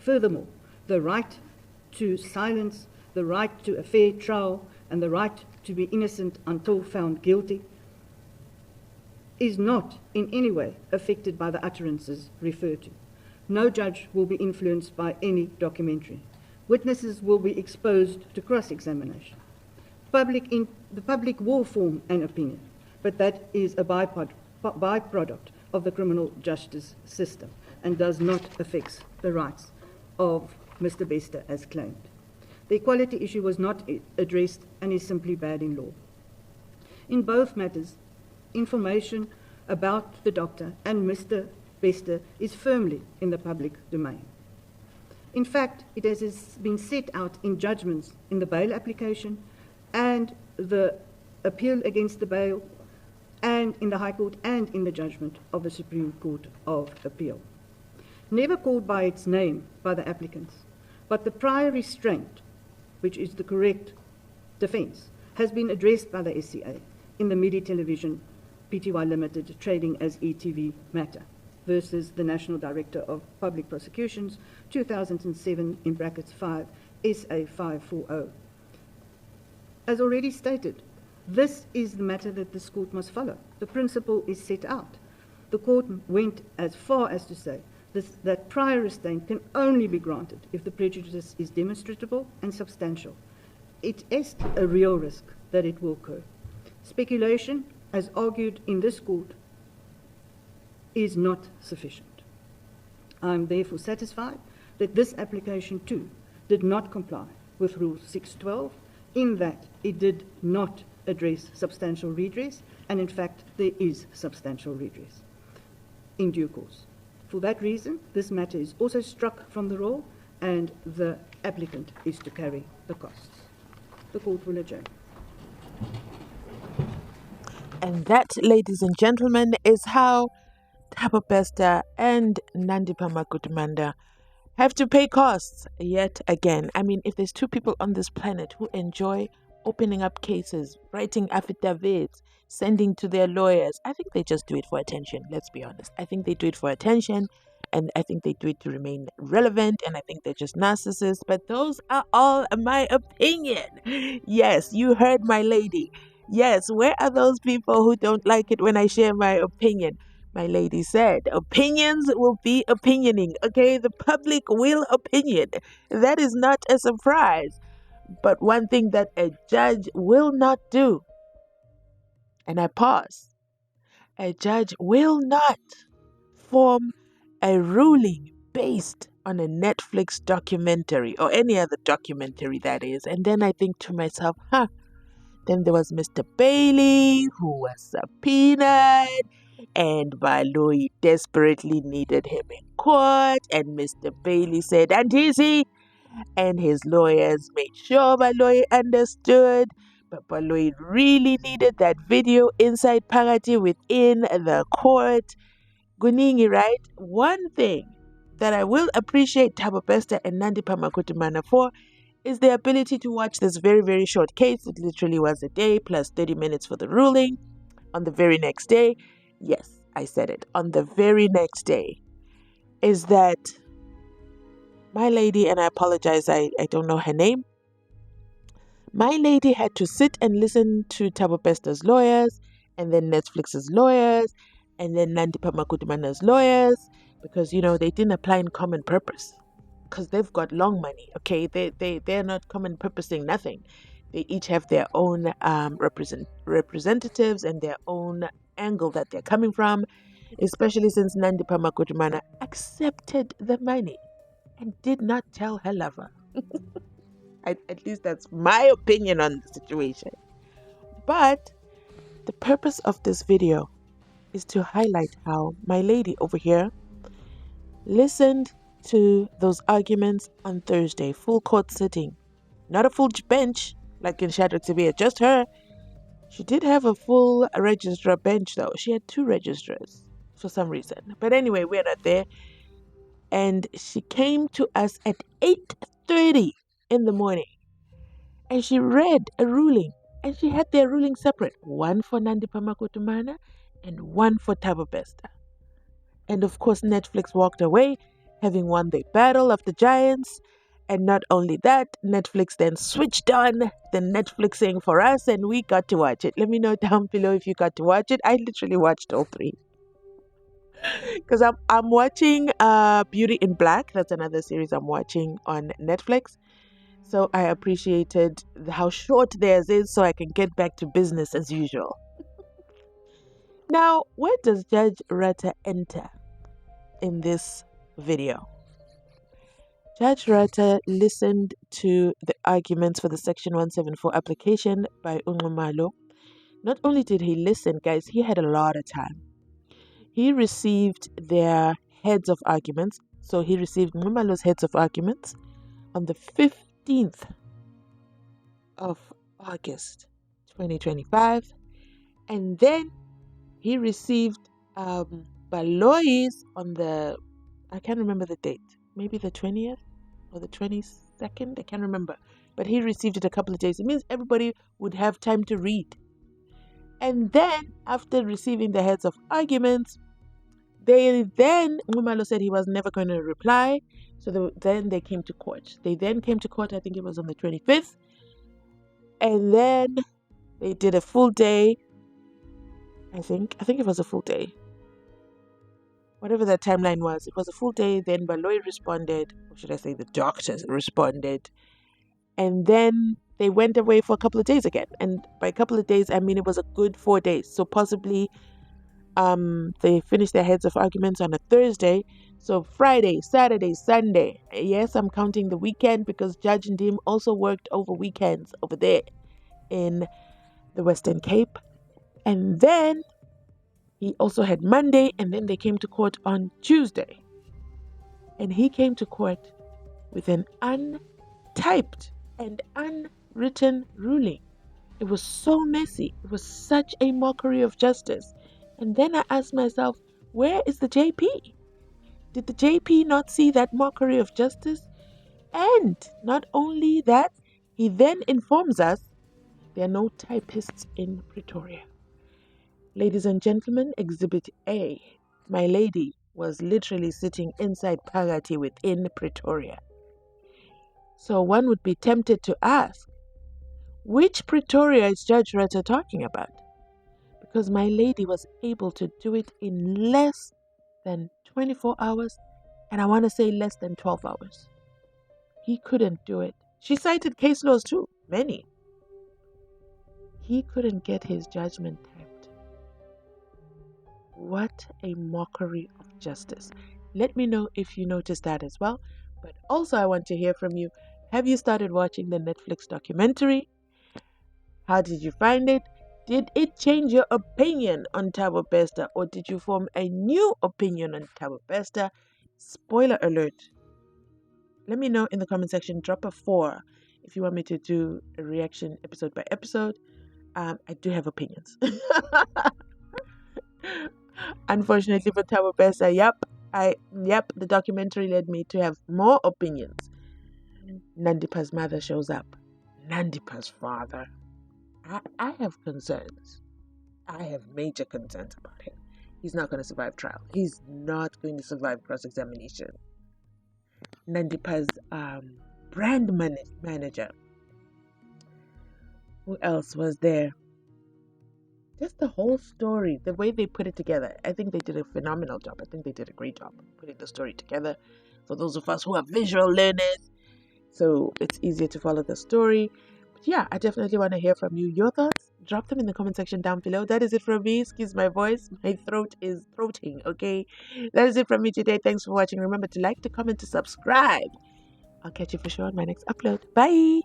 Furthermore, the right to silence, the right to a fair trial, and the right to be innocent until found guilty is not in any way affected by the utterances referred to. No judge will be influenced by any documentary. Witnesses will be exposed to cross-examination. The public will form an opinion, but that is a byproduct of the criminal justice system and does not affect the rights of Mr. Bester as claimed. The equality issue was not addressed and is simply bad in law. In both matters, information about the doctor and Mr. Bester is firmly in the public domain. In fact, it has been set out in judgments in the bail application and the appeal against the bail, and in the High Court and in the judgment of the Supreme Court of Appeal. Never called by its name by the applicants, but the prior restraint, which is the correct defence, has been addressed by the SCA in the Media Television Pty Limited trading as ETV matter versus the National Director of Public Prosecutions 2007 in brackets 5 SA 540. As already stated, this is the matter that this court must follow. The principle is set out. The court went as far as to say that prior restraint can only be granted if the prejudice is demonstrable and substantial. It is a real risk that it will occur. Speculation, as argued in this court, is not sufficient. I am therefore satisfied that this application too did not comply with Rule 612 in that it did not address substantial redress, and in fact there is substantial redress in due course. For that reason, this matter is also struck from the roll and the applicant is to carry the costs. The court will adjourn. And that, ladies and gentlemen, is how Thabo Bester and Nandipha Makutumanda have to pay costs yet again. I mean, if there's two people on this planet who enjoy opening up cases, writing affidavits, sending to their lawyers, I think they just do it for attention. Let's be honest. I think they do it for attention, and I think they do it to remain relevant, and I think they're just narcissists. But those are all my opinion. Yes, you heard my lady. Yes, where are those people who don't like it when I share my opinion? My lady said, opinions will be opinioning, okay? The public will opinion. That is not a surprise. But one thing that a judge will not do, and I pause, a judge will not form a ruling based on a Netflix documentary or any other documentary that is. And then I think to myself, then there was Mr. Bailey who was subpoenaed, and Baloyi desperately needed him in court, and Mr. Bailey said, and easy, and his lawyers made sure Baloyi understood, but Baloyi really needed that video inside Pagati within the court. Guningi, right? One thing that I will appreciate Thabo Bester and Nandipha Makutumanda for is the ability to watch this very, very short case. It literally was a day plus 30 minutes for the ruling. On the very next day, yes, I said it, on the very next day, is that my lady, and I apologize, I don't know her name, my lady had to sit and listen to Thabo Bester's lawyers, and then Netflix's lawyers, and then Nandipha Makutumanda's lawyers, because, you know, they didn't apply in common purpose. Because they've got long money, okay? They're not common purposing nothing. They each have their own representatives and their own angle that they're coming from, especially since Nandipha Makutumanda accepted the money and did not tell her lover. At least that's my opinion on the situation. But the purpose of this video is to highlight how my lady over here listened to those arguments on Thursday, full court sitting. Not a full bench like in Shadow TV, just her. She did have a full registrar bench though. She had 2 registrars for some reason. But anyway, we're not there. And she came to us at 8:30 in the morning. And she read a ruling. And she had their ruling separate. One for Nandipha Makutumanda and one for Thabo Bester. And of course, Netflix walked away, having won the battle of the giants. And not only that, Netflix then switched on the Netflixing for us and we got to watch it. Let me know down below if you got to watch it. I literally watched all three. Because I'm watching Beauty in Black. That's another series I'm watching on Netflix. So I appreciated how short theirs is so I can get back to business as usual. Now, where does Judge Ratha enter in this video? Judge Ratha listened to the arguments for the Section 174 application by Unqumalo. Not only did he listen, guys, he had a lot of time. He received their heads of arguments. So he received Unqumalo's heads of arguments on the 15th of August 2025. And then he received Baloyi's on the, I can't remember the date, maybe the 20th or the 22nd, I can't remember. But he received it a couple of days. It means everybody would have time to read. And then, after receiving the heads of arguments, Unqumalo said he was never going to reply. So then they came to court. They then came to court, I think it was on the 25th. And then they did a full day. I think it was a full day. Whatever that timeline was, it was a full day. Then Baloyi responded, or should I say the doctors responded. And then they went away for a couple of days again. And by a couple of days, I mean it was a good 4 days. So possibly they finished their heads of arguments on a Thursday. So Friday, Saturday, Sunday. Yes, I'm counting the weekend because Judge Ndim also worked over weekends over there in the Western Cape. And then he also had Monday, and then they came to court on Tuesday. And he came to court with an untyped and unwritten ruling. It was so messy. It was such a mockery of justice. And then I asked myself, where is the JP? Did the JP not see that mockery of justice? And not only that, he then informs us there are no typists in Pretoria. Ladies and gentlemen, Exhibit A. My lady was literally sitting inside Phakathi within Pretoria. So one would be tempted to ask, which Pretoria is Judge Ratha talking about? Because my lady was able to do it in less than 24 hours, and I want to say less than 12 hours. He couldn't do it. She cited case laws too, many. He couldn't get his judgment typed. What a mockery of justice. Let me know if you noticed that as well. But also I want to hear from you. Have you started watching the Netflix documentary? How did you find it? Did it change your opinion on Thabo Bester, or did you form a new opinion on Thabo Bester? Spoiler alert. Let me know in the comment section. Drop a 4 if you want me to do a reaction episode by episode. I do have opinions. Unfortunately for Thabo Bester, the documentary led me to have more opinions. Nandipa's mother shows up. Nandipa's father. I have concerns. I have major concerns about him. He's not going to survive trial. He's not going to survive cross-examination. Nandipa's brand manager. Who else was there? Just the whole story, the way they put it together. I think they did a phenomenal job. I think they did a great job putting the story together. For those of us who are visual learners, so it's easier to follow the story. But yeah, I definitely want to hear from you. Your thoughts? Drop them in the comment section down below. That is it from me. Excuse my voice. My throat is throating, okay? That is it from me today. Thanks for watching. Remember to like, to comment, to subscribe. I'll catch you for sure on my next upload. Bye!